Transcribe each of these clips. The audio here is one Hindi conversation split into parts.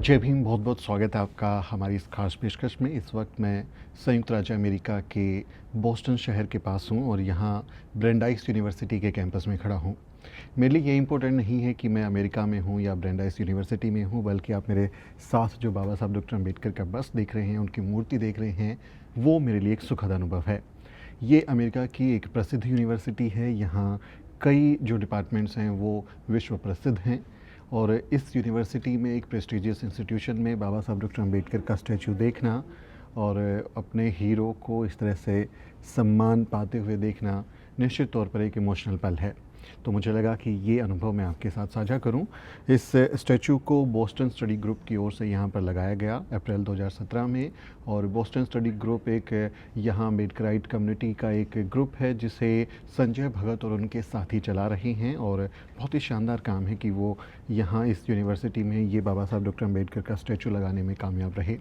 जय भीम। बहुत बहुत स्वागत है आपका हमारी इस खास पेशकश में। इस वक्त मैं संयुक्त राज्य अमेरिका के बोस्टन शहर के पास हूँ और यहाँ ब्रेंडाइस यूनिवर्सिटी के कैंपस में खड़ा हूँ। मेरे लिए ये इम्पोर्टेंट नहीं है कि मैं अमेरिका में हूँ या ब्रेंडाइस यूनिवर्सिटी में हूँ, बल्कि आप मेरे साथ जो बाबा साहब डॉक्टर अम्बेडकर का बस देख रहे हैं, उनकी मूर्ति देख रहे हैं, वो मेरे लिए एक सुखद अनुभव है। ये अमेरिका की एक प्रसिद्ध यूनिवर्सिटी है। यहाँ कई जो डिपार्टमेंट्स हैं वो विश्व प्रसिद्ध हैं और इस यूनिवर्सिटी में एक प्रेस्टिजियस इंस्टीट्यूशन में बाबा साहब डॉक्टर अम्बेडकर का स्टैचू देखना और अपने हीरो को इस तरह से सम्मान पाते हुए देखना निश्चित तौर पर एक इमोशनल पल है। तो मुझे लगा कि ये अनुभव मैं आपके साथ साझा करूं। इस स्टैचू को बोस्टन स्टडी ग्रुप की ओर से यहाँ पर लगाया गया अप्रैल 2017 में। और बोस्टन स्टडी ग्रुप एक यहाँ अम्बेडकराइट कम्युनिटी का एक ग्रुप है जिसे संजय भगत और उनके साथी चला रहे हैं और बहुत ही शानदार काम है कि वो यहाँ इस यूनिवर्सिटी में ये बाबा साहब डॉक्टर अम्बेडकर का स्टैचू लगाने में कामयाब रहे।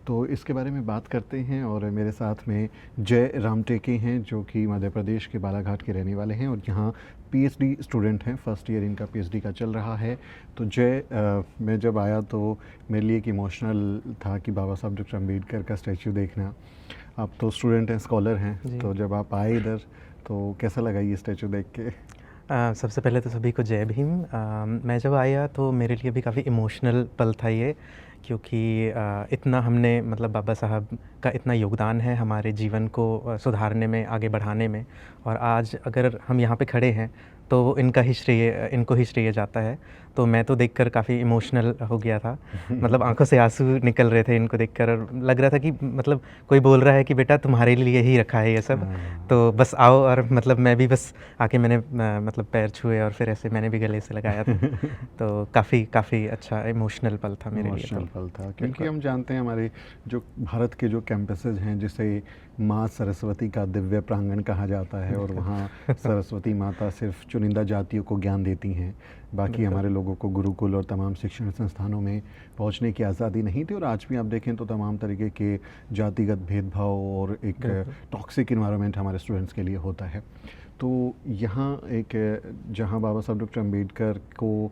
तो इसके बारे में बात करते हैं और मेरे साथ में जय रामटेके हैं जो कि मध्य प्रदेश के बालाघाट के रहने वाले हैं और यहाँ पीएचडी स्टूडेंट हैं। फर्स्ट ईयर इनका पीएचडी का चल रहा है। तो जय, मैं जब आया तो मेरे लिए एक इमोशनल था कि बाबा साहब डॉक्टर अम्बेडकर का स्टैचू देखना। आप तो स्टूडेंट हैं, स्कॉलर हैं, तो जब आप आए इधर तो कैसा लगा ये स्टैचू देख के? सबसे पहले तो सभी को जय भीम। मैं जब आया तो मेरे लिए भी काफ़ी इमोशनल पल था ये, क्योंकि इतना हमने मतलब बाबा साहब का इतना योगदान है हमारे जीवन को सुधारने में, आगे बढ़ाने में। और आज अगर हम यहाँ पे खड़े हैं तो इनको ही श्रेय जाता है। तो मैं तो देखकर काफ़ी इमोशनल हो गया था। मतलब आंखों से आंसू निकल रहे थे इनको देखकर और लग रहा था कि मतलब कोई बोल रहा है कि बेटा तुम्हारे लिए ही रखा है ये सब, तो बस आओ। और मतलब मैं भी बस आके मैंने मतलब पैर छुए और फिर ऐसे मैंने भी गले से लगाया था। तो काफ़ी अच्छा इमोशनल पल था मेरे लिए। इमोशनल पल था क्योंकि हम जानते हैं हमारे जो भारत के जो कैंपसेज हैं जिसे माँ सरस्वती का दिव्य प्रांगण कहा जाता है और वहाँ सरस्वती माता सिर्फ चुनिंदा जातियों को ज्ञान देती हैं, बाकी हमारे लोगों को गुरुकुल और तमाम शिक्षण संस्थानों में पहुँचने की आज़ादी नहीं थी। और आज भी आप देखें तो तमाम तरीके के जातिगत भेदभाव और एक टॉक्सिक इन्वायरमेंट हमारे स्टूडेंट्स के लिए होता है। तो यहाँ एक जहाँ बाबा साहब डॉक्टर अम्बेडकर को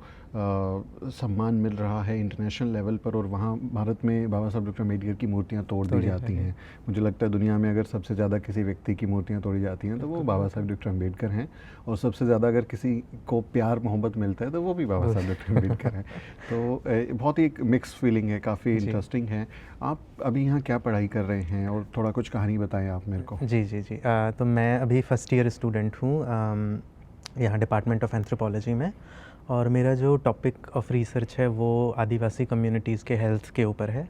सम्मान मिल रहा है इंटरनेशनल लेवल पर और वहाँ भारत में बाबा साहब डॉक्टर अम्बेडकर की मूर्तियाँ तोड़ दी जाती हैं। मुझे लगता है दुनिया में अगर सबसे ज़्यादा किसी व्यक्ति की मूर्तियाँ तोड़ी जाती हैं तो वो बाबा साहब डॉक्टर अम्बेडकर हैं, और सबसे ज़्यादा अगर किसी को प्यार मोहब्बत मिलता है तो वो भी बाबा साहब डॉक्टर अम्बेडकर हैं। तो बहुत ही एक मिक्स फीलिंग है, काफ़ी इंटरेस्टिंग है। आप अभी यहाँ क्या पढ़ाई कर रहे हैं और थोड़ा कुछ कहानी बताएं आप मेरे को। जी। तो मैं अभी फर्स्ट ईयर स्टूडेंट हूँ यहाँ डिपार्टमेंट ऑफ एंथ्रोपोलॉजी में। और मेरा जो टॉपिक ऑफ रिसर्च है वो आदिवासी कम्युनिटीज़ के हेल्थ के ऊपर है।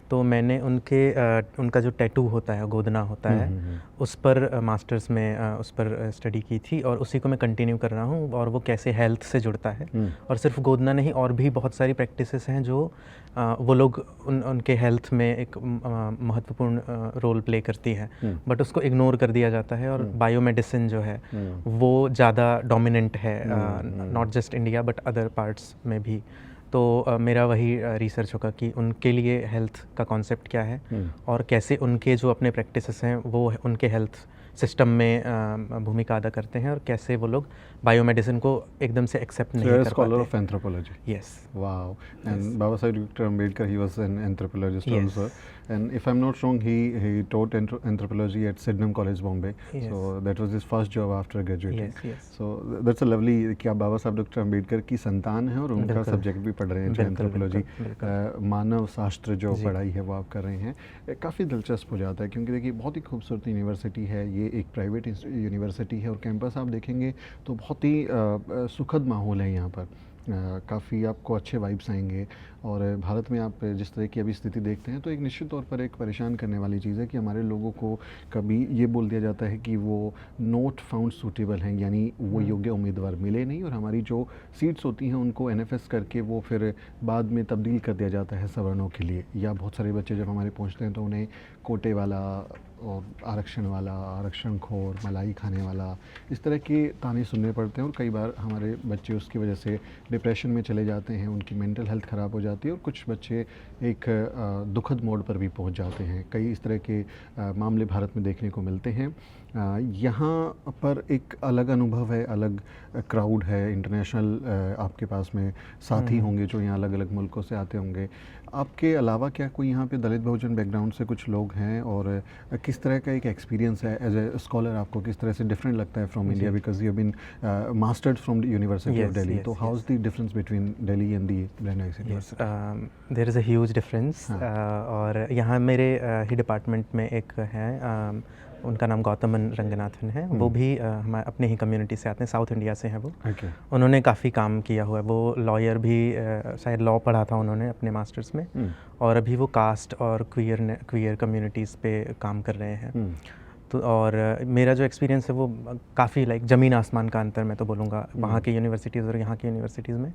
तो मैंने उनका जो टैटू होता है, गोदना होता है, उस पर मास्टर्स में उस पर स्टडी की थी और उसी को मैं कंटिन्यू कर रहा हूँ और वो कैसे हेल्थ से जुड़ता है। और सिर्फ गोदना नहीं, और भी बहुत सारी प्रैक्टिसेस हैं जो वो लोग उनके हेल्थ में एक महत्वपूर्ण रोल प्ले करती है, बट उसको इग्नोर कर दिया जाता है। और बायोमेडिसिन जो है वो ज़्यादा डोमिनेंट है, not just India but other parts में भी। तो मेरा वही रिसर्च होगा कि उनके लिए हेल्थ का कॉन्सेप्ट क्या है और कैसे उनके जो अपने प्रैक्टिसेस हैं वो उनके हेल्थ सिस्टम में भूमिका अदा करते हैं और कैसे वो लोग बायोमेडिसिन को एकदम से एक्सेप्ट नहीं कर पाते। Scholar of anthropology. Yes. Wow. And Baba Saheb doctor Ambedkar, he was an anthropologist also, and if I'm not wrong, he taught anthropology at Sydenham College, Bombay. So that was his first job after graduating. So that's a lovely कि आप बाबा साहब डॉक्टर अम्बेडकर की संतान हैं और उनका सब्जेक्ट भी पढ़ रहे हैं जो एंथ्रोपोलॉजी, मानव शास्त्र जो पढ़ाई है वो आप कर रहे हैं। काफ़ी दिलचस्प हो जाता है क्योंकि देखिए बहुत ही खूबसूरत यूनिवर्सिटी है ये, एक प्राइवेट यूनिवर्सिटी है और कैंपस आप देखेंगे तो बहुत ही सुखद माहौल है यहाँ पर। काफ़ी आपको अच्छे वाइब्स आएंगे। और भारत में आप जिस तरह की अभी स्थिति देखते हैं तो एक निश्चित तौर पर एक परेशान करने वाली चीज़ है कि हमारे लोगों को कभी ये बोल दिया जाता है कि वो नॉट फाउंड सूटेबल हैं, यानी वो योग्य उम्मीदवार मिले नहीं, और हमारी जो सीट्स होती हैं उनको एनएफएस करके वो फिर बाद में तब्दील कर दिया जाता है सवर्णों के लिए। या बहुत सारे बच्चे जब हमारे पहुँचते हैं तो उन्हें कोटे वाला और आरक्षण वाला, आरक्षण खोर, मलाई खाने वाला, इस तरह के ताने सुनने पड़ते हैं और कई बार हमारे बच्चे उसकी वजह से डिप्रेशन में चले जाते हैं, उनकी मेंटल हेल्थ ख़राब हो जाती है और कुछ बच्चे एक दुखद मोड़ पर भी पहुंच जाते हैं। कई इस तरह के मामले भारत में देखने को मिलते हैं। यहाँ पर एक अलग अनुभव है, अलग क्राउड है, इंटरनेशनल आपके पास में साथी होंगे जो यहाँ अलग अलग मुल्कों से आते होंगे। आपके अलावा क्या कोई यहाँ पे दलित बहुजन बैकग्राउंड से कुछ लोग हैं, और किस तरह का एक एक्सपीरियंस है एज ए स्कॉलर, आपको किस तरह से डिफरेंट लगता है from India, because you have been mastered from the university of Delhi, तो how is the difference between Delhi and the Brandeis university? There is a huge difference. और यहाँ मेरे ही डिपार्टमेंट में एक है, उनका नाम गौतमन रंगनाथन है, वो भी हमारे अपने ही कम्युनिटी से आते हैं, साउथ इंडिया से हैं वो। उन्होंने काफ़ी काम किया हुआ है, वो लॉयर भी, शायद लॉ पढ़ा था उन्होंने अपने मास्टर्स में, और अभी वो कास्ट और क्वियर कम्युनिटीज़ पे काम कर रहे हैं। तो और मेरा जो एक्सपीरियंस है वो काफ़ी लाइक ज़मीन आसमान का अंतर मैं तो बोलूँगा वहाँ की यूनिवर्सिटीज़ और यहाँ की यूनिवर्सिटीज़ में।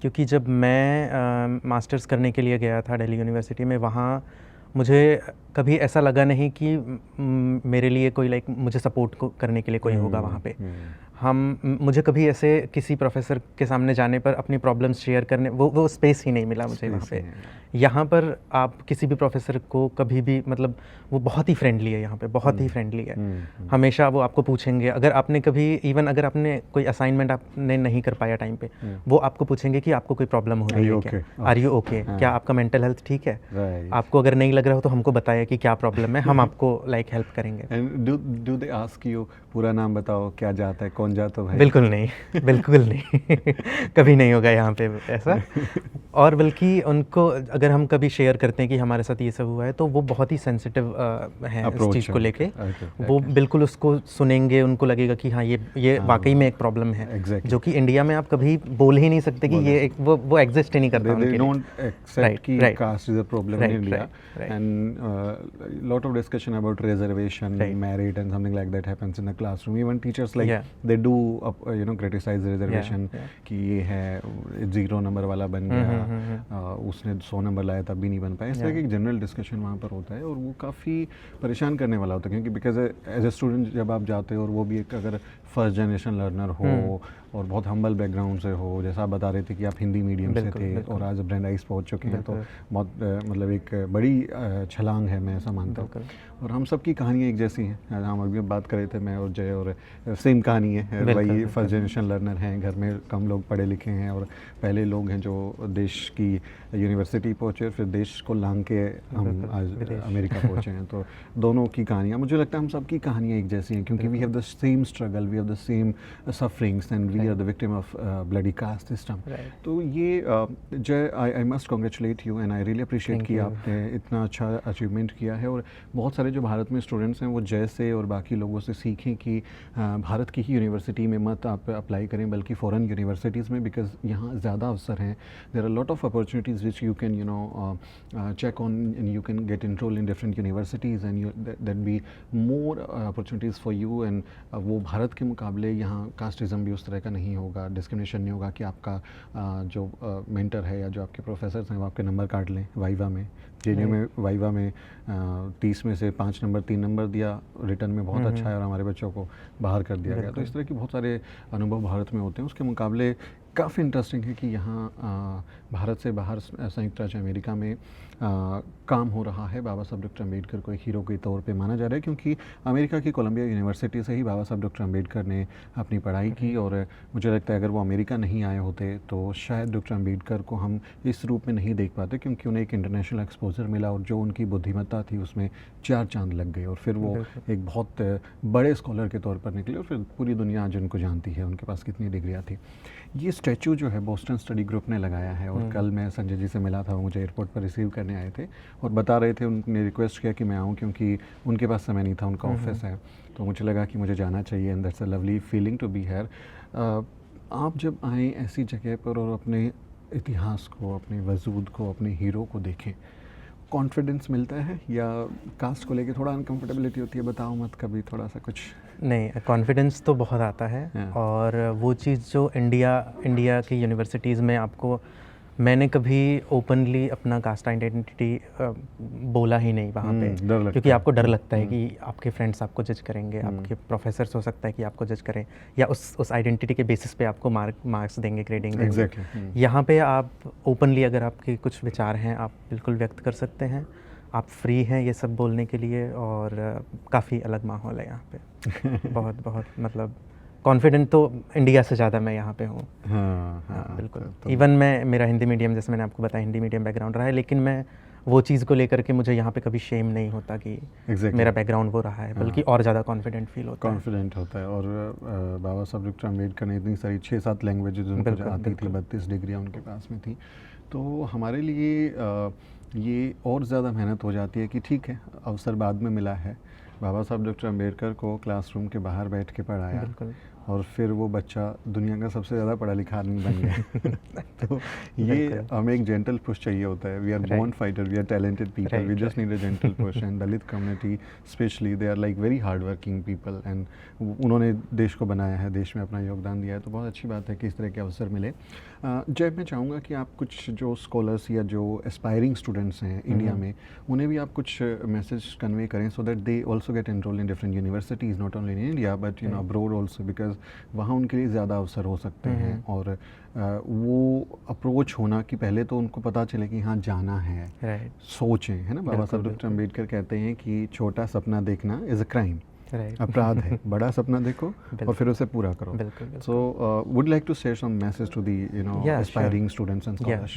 क्योंकि जब मैं मास्टर्स करने के लिए गया था दिल्ली यूनिवर्सिटी में, वहाँ मुझे कभी ऐसा लगा नहीं कि मेरे लिए कोई लाइक मुझे सपोर्ट को करने के लिए कोई होगा वहाँ पे। मुझे कभी ऐसे किसी प्रोफेसर के सामने जाने पर अपनी प्रॉब्लम्स शेयर करने वो स्पेस ही नहीं मिला मुझे वहाँ पे। यहाँ पर आप किसी भी प्रोफेसर को कभी भी, मतलब वो बहुत ही फ्रेंडली है यहाँ पे, बहुत ही फ्रेंडली है। हमेशा वो आपको पूछेंगे, अगर आपने कभी इवन अगर आपने कोई असाइनमेंट आपने नहीं कर पाया टाइम पे, वो आपको पूछेंगे कि आपको कोई प्रॉब्लम हो रही है क्या, आर यू ओके, क्या आपका मेंटल हेल्थ ठीक है, आपको अगर नहीं लग रहा हो तो हमको बताया कि क्या प्रॉब्लम है, हम आपको लाइक हेल्प करेंगे। And do they ask you पूरा नाम बताओ, क्या जाता है, कौन जाता है? बिल्कुल नहीं, बिल्कुल नहीं। कभी नहीं होगा यहाँ पे ऐसा। और बल्कि उनको अगर हम कभी शेयर करते हैं कि हमारे साथ ये सब हुआ है, तो वो बहुत ही सेंसिटिव हैं इस चीज़ को लेके। वो बिल्कुल उसको सुनेंगे, उनको लगेगा कि हाँ ये वाकई में एक प्रॉब्लम है, जो कि इंडिया में आप कभी बोल ही नहीं सकते कि ये एक वो एग्जिस्ट ही नहीं करता उनके लिए। डोंट एक्सेप्ट कि caste is a problem in India, and lot of discussion about reservation, merit and something like that happens in the classroom. Even teachers like they do criticise reservation कि ये है 0 नंबर वाला बन गया, उसने 100 नंबर लाया तब भी नहीं बन पाया। इस तरह की एक जनरल डिस्कशन वहाँ पर होता है, और वो काफ़ी परेशान करने वाला होता है, क्योंकि बिकॉज एज ए स्टूडेंट जब आप जाते हो, और वो भी एक अगर फर्स्ट जनरेशन लर्नर हो और बहुत हम्बल बैकग्राउंड से हो, जैसा आप बता रहे थे कि आप हिंदी मीडियम से थे और आज ब्रांडाइज पहुँच चुके हैं, तो बहुत मतलब एक बड़ी छलांग है, मैं ऐसा मानता हूँ। और हम सब की कहानियाँ एक जैसी हैं। हम अभी बात कर रहे थे, मैं और जय, और सेम कहानी है, वही फर्स्ट जनरेशन लर्नर हैं, घर में कम लोग पढ़े लिखे हैं, और पहले लोग हैं जो देश की यूनिवर्सिटी पहुँचे और फिर देश को लांग के हम आज अमेरिका पहुँचे हैं। तो दोनों की कहानियाँ, मुझे लगता है हम सब की कहानियाँ एक जैसी हैं, क्योंकि we have the same struggle, we have the same sufferings, and we are the victim of bloody caste system. तो ये Jay, I must congratulate you, and I really appreciate कि आपने इतना अच्छा अचीवमेंट किया है, और बहुत सारे जो भारत में स्टूडेंट्स हैं वो जय से और बाकी लोगों से सीखें कि भारत की ही यूनिवर्सिटी में मत आप अप्लाई करें, बल्कि फॉरेन यूनिवर्सिटीज़ में, बिकॉज यहाँ ज़्यादा अवसर हैं। There are lot of opportunities which you can check on, and you can get enrolled in different universities, and that be more opportunities for you, and वो भारत के मुकाबले यहाँ कास्टिज़म भी उस तरह का नहीं होगा, डिस्क्रिमिनेशन नहीं होगा कि आपका जो मेंटर है या जो आपके प्रोफेसर्स हैं वो आपके नंबर काट लें वाइवा में। जेएनयू में वाइवा में 30 में से 5 नंबर 3 नंबर दिया, रिटर्न में बहुत अच्छा है, और हमारे बच्चों को बाहर कर दिया गया। तो इस तरह की बहुत सारे अनुभव भारत में होते हैं। उसके मुकाबले काफ़ी इंटरेस्टिंग है कि यहाँ भारत से बाहर संयुक्त राज्य अमेरिका में काम हो रहा है। बाबा साहब डॉक्टर अम्बेडकर को एक हीरो के तौर पे माना जा रहा है, क्योंकि अमेरिका की कोलंबिया यूनिवर्सिटी से ही बाबा साहब डॉक्टर अम्बेडकर ने अपनी पढ़ाई की, और मुझे लगता है अगर वो अमेरिका नहीं आए होते तो शायद डॉक्टर अम्बेडकर को हम इस रूप में नहीं देख पाते, क्योंकि उन्हें एक इंटरनेशनल एक्सपोजर मिला, और जो उनकी बुद्धिमत्ता थी उसमें 4 चांद लग गए, और फिर वो एक बहुत बड़े स्कॉलर के तौर पर निकले, और फिर पूरी दुनिया आज उनको जानती है, उनके पास कितनी डिग्रियाँ थी। ये स्टैचू जो है बोस्टन स्टडी ग्रुप ने लगाया है, और कल मैं संजय जी से मिला था, वो मुझे एयरपोर्ट पर रिसीव करने आए थे और बता रहे थे, उन्होंने रिक्वेस्ट किया कि मैं आऊँ, क्योंकि उनके पास समय नहीं था, उनका ऑफिस है, तो मुझे लगा कि मुझे जाना चाहिए, and that's a lovely feeling to be here. आप जब आएँ ऐसी जगह पर और अपने इतिहास को, अपने वजूद को, अपने हीरो को देखें, कॉन्फिडेंस मिलता है या कास्ट को लेके थोड़ा अनकम्फर्टेबिलिटी होती है? बताओ मत कभी थोड़ा सा कुछ। नहीं, कॉन्फिडेंस तो बहुत आता है, और वो चीज़ जो इंडिया की यूनिवर्सिटीज़ में आपको, मैंने कभी ओपनली अपना कास्ट आइडेंटिटी बोला ही नहीं वहाँ पे, क्योंकि आपको डर लगता है कि आपके फ्रेंड्स आपको जज करेंगे, आपके प्रोफेसर्स हो सकता है कि आपको जज करें, या उस आइडेंटिटी के बेसिस पे आपको मार्क्स देंगे, ग्रेडिंग देंगे। यहाँ पे आप ओपनली अगर आपके कुछ विचार हैं आप बिल्कुल व्यक्त कर सकते हैं, आप फ्री हैं ये सब बोलने के लिए, और काफ़ी अलग माहौल है यहाँ पे। बहुत बहुत मतलब कॉन्फिडेंट तो इंडिया से ज़्यादा मैं यहाँ पे हूँ। हाँ बिल्कुल। इवन मैं, मेरा हिंदी मीडियम, जैसे मैंने आपको बताया, हिंदी मीडियम बैकग्राउंड रहा है, लेकिन मैं वो चीज़ को लेकर के मुझे यहाँ पे कभी शेम नहीं होता कि मेरा बैकग्राउंड वो रहा है, बल्कि और ज़्यादा कॉन्फिडेंट फील होता है। कॉन्फिडेंट होता है। और बाबा साहब डॉक्टर अम्बेडकर ने इतनी सारी 6-7 लैंग्वेजेज उनको आती थी, 32 डिग्रियाँ उनके पास में थी। तो हमारे लिए ये और ज़्यादा मेहनत हो जाती है कि ठीक है, अवसर बाद में मिला है। बाबा साहब डॉक्टर अम्बेडकर को क्लासरूम के बाहर बैठ के पढ़ाया, और फिर वो बच्चा दुनिया का सबसे ज़्यादा पढ़ा लिखा आदमी बन गया। तो ये हमें एक जेंटल पुश चाहिए होता है। We are born fighter, we are talented people, we just need a gentle push. And Dalit community specially, they are like very hard working people, एंड उन्होंने देश को बनाया है, देश में अपना योगदान दिया है। तो बहुत अच्छी बात है कि इस तरह के अवसर मिले। जय, मैं चाहूँगा कि आप कुछ जो स्कॉलर्स या जो एस्पायरिंग स्टूडेंट्स हैं इंडिया में, उन्हें भी आप कुछ मैसेज कन्वे करें, so that they also get enrol in different universities, not only in India but you know abroad also, because वहाँ उनके लिए ज़्यादा अवसर हो सकते हैं। और वो अप्रोच होना कि पहले तो उनको पता चले कि हाँ जाना है, सोचें, है ना। बाबा साहब डॉक्टर अम्बेडकर कहते हैं कि छोटा सपना देखना इज़ अ क्राइम, अपराध है। बड़ा सपना देखो और फिर उसे पूरा करो। So would like to share some message to the you know aspiring students and scholars.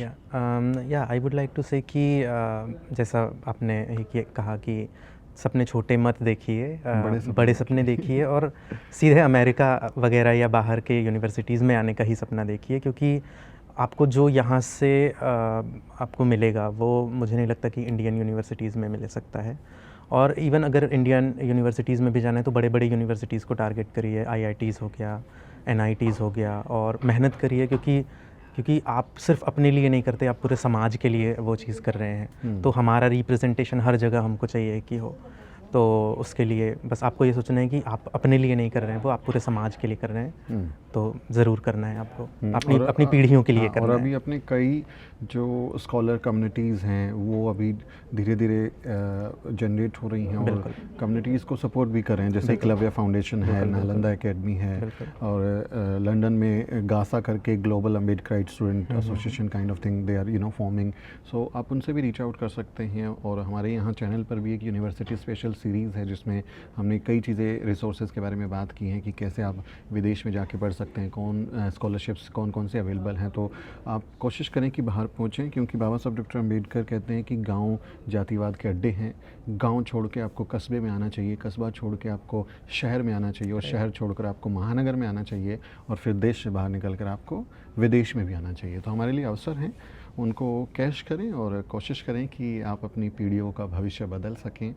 Yeah I would like to से कि जैसा आपने कहा कि सपने छोटे मत देखिए, बड़े सपने देखिए, और सीधे अमेरिका वगैरह या बाहर के यूनिवर्सिटीज़ में आने का ही सपना देखिए, क्योंकि आपको जो यहाँ से आपको मिलेगा वो मुझे नहीं लगता कि इंडियन यूनिवर्सिटीज़ में मिल सकता है। और इवन अगर इंडियन यूनिवर्सिटीज़ में भी जाना है तो बड़े बड़े यूनिवर्सिटीज़ को टारगेट करिए, IITs हो गया, NITs हो गया, और मेहनत करिए, क्योंकि आप सिर्फ अपने लिए नहीं करते, आप पूरे समाज के लिए वो चीज़ कर रहे हैं। तो हमारा रिप्रेजेंटेशन हर जगह हमको चाहिए कि हो। तो उसके लिए बस आपको ये सोचना है कि आप अपने लिए नहीं कर रहे हैं, वो आप पूरे समाज के लिए कर रहे हैं। तो ज़रूर करना है आपको, अपनी पीढ़ियों के लिए करना है। और अभी अपने कई जो स्कॉलर कम्युनिटीज़ हैं वो अभी धीरे धीरे जनरेट हो रही हैं, और कम्युनिटीज़ को सपोर्ट भी कर रहे हैं। जैसे एकलव्य फाउंडेशन है, नालंदा एकेडमी है, और लंदन में गासा करके global Ambedkarite student association kind of thing, they are you know forming. So आप उनसे भी रीच आउट कर सकते हैं। और हमारे यहाँ चैनल पर भी एक यूनिवर्सिटी स्पेशल सीरीज़ है जिसमें हमने कई चीज़ें, रिसोर्सेज के बारे में बात की हैं कि कैसे आप विदेश में जाके पढ़ सकते हैं, कौन स्कॉलरशिप्स कौन कौन से अवेलेबल हैं। तो आप कोशिश करें कि बाहर पहुँचें, क्योंकि बाबा साहब डॉक्टर अम्बेडकर कहते हैं कि गांव जातिवाद के अड्डे हैं। गांव छोड़ के आपको कस्बे में आना चाहिए, कस्बा छोड़ के आपको शहर में आना चाहिए, और शहर छोड़कर आपको महानगर में आना चाहिए, और फिर देश से बाहर निकल कर आपको विदेश में भी आना चाहिए। तो हमारे लिए अवसर हैं, उनको कैश करें और कोशिश करें कि आप अपनी पीढ़ियों का भविष्य बदल सकें।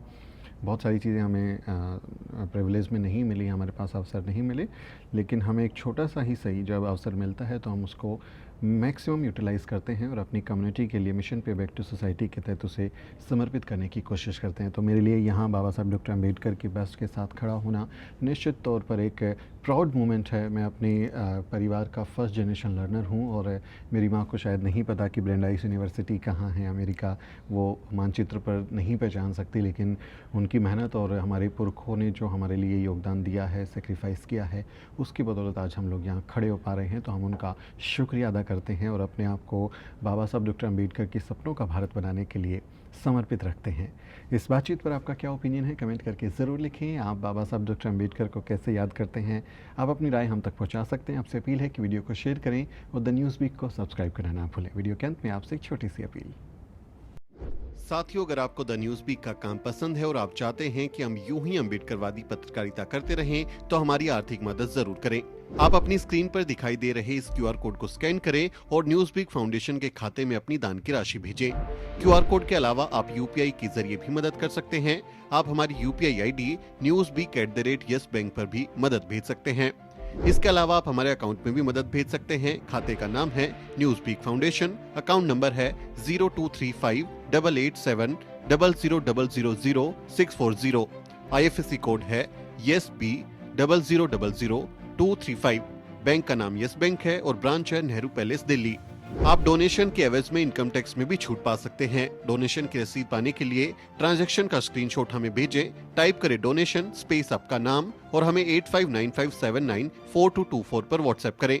बहुत सारी चीज़ें हमें प्रिविलेज में नहीं मिली, हमारे पास अवसर नहीं मिले, लेकिन हमें एक छोटा सा ही सही जब अवसर मिलता है तो हम उसको मैक्सिमम यूटिलाइज़ करते हैं और अपनी कम्युनिटी के लिए मिशन पे बैक टू सोसाइटी के तहत उसे समर्पित करने की कोशिश करते हैं। तो मेरे लिए यहाँ बाबा साहब डॉक्टर अम्बेडकर की बस्ट के साथ खड़ा होना निश्चित तौर पर एक प्राउड मोमेंट है। मैं अपने परिवार का फर्स्ट जनरेशन लर्नर हूँ, और मेरी माँ को शायद नहीं पता कि ब्रेंडाइस यूनिवर्सिटी कहाँ है अमेरिका, वो मानचित्र पर नहीं पहचान सकती, लेकिन उनकी मेहनत और हमारे पुरखों ने जो हमारे लिए योगदान दिया है, सेक्रीफाइस किया है, उसकी बदौलत आज हम लोग यहाँ खड़े हो पा रहे हैं। तो हम उनका शुक्रिया अदा करते हैं और अपने आप को बाबा साहब डॉक्टर अम्बेडकर के सपनों का भारत बनाने के लिए समर्पित रखते हैं। इस बातचीत पर आपका क्या ओपिनियन है, कमेंट करके ज़रूर लिखें। आप बाबा साहब डॉक्टर अम्बेडकर को कैसे याद करते हैं, आप अपनी राय हम तक पहुंचा सकते हैं। आपसे अपील है कि वीडियो को शेयर करें और द न्यूज़ वीक को सब्सक्राइब करना ना भूलें। वीडियो के अंत में आपसे एक छोटी सी अपील। साथियों, अगर आपको द न्यूज़ वीक का काम पसंद है और आप चाहते हैं कि हम यूं ही अम्बेडकरवादी पत्रकारिता करते रहें, तो हमारी आर्थिक मदद जरूर करें। आप अपनी स्क्रीन पर दिखाई दे रहे इस QR कोड को स्कैन करें और न्यूज़ वीक फाउंडेशन के खाते में अपनी दान की राशि भेजें। QR कोड के अलावा आप UPI के जरिए भी मदद कर सकते हैं। आप हमारी UPI ID newsweek@yes bank पर भी मदद भेज सकते हैं। इसके अलावा आप हमारे अकाउंट में भी मदद भेज सकते हैं। खाते का नाम है Newsweek foundation, account number है 02358800000640। IFSC कोड है YSB000235। बैंक का नाम यस बैंक है और ब्रांच है नेहरू पैलेस, दिल्ली। आप डोनेशन के एवज में इनकम टैक्स में भी छूट पा सकते हैं। डोनेशन की रसीद पाने के लिए ट्रांजैक्शन का स्क्रीनशॉट हमें भेजें। टाइप करें डोनेशन स्पेस आपका नाम और हमें 8595794224 पर व्हाट्सएप करें।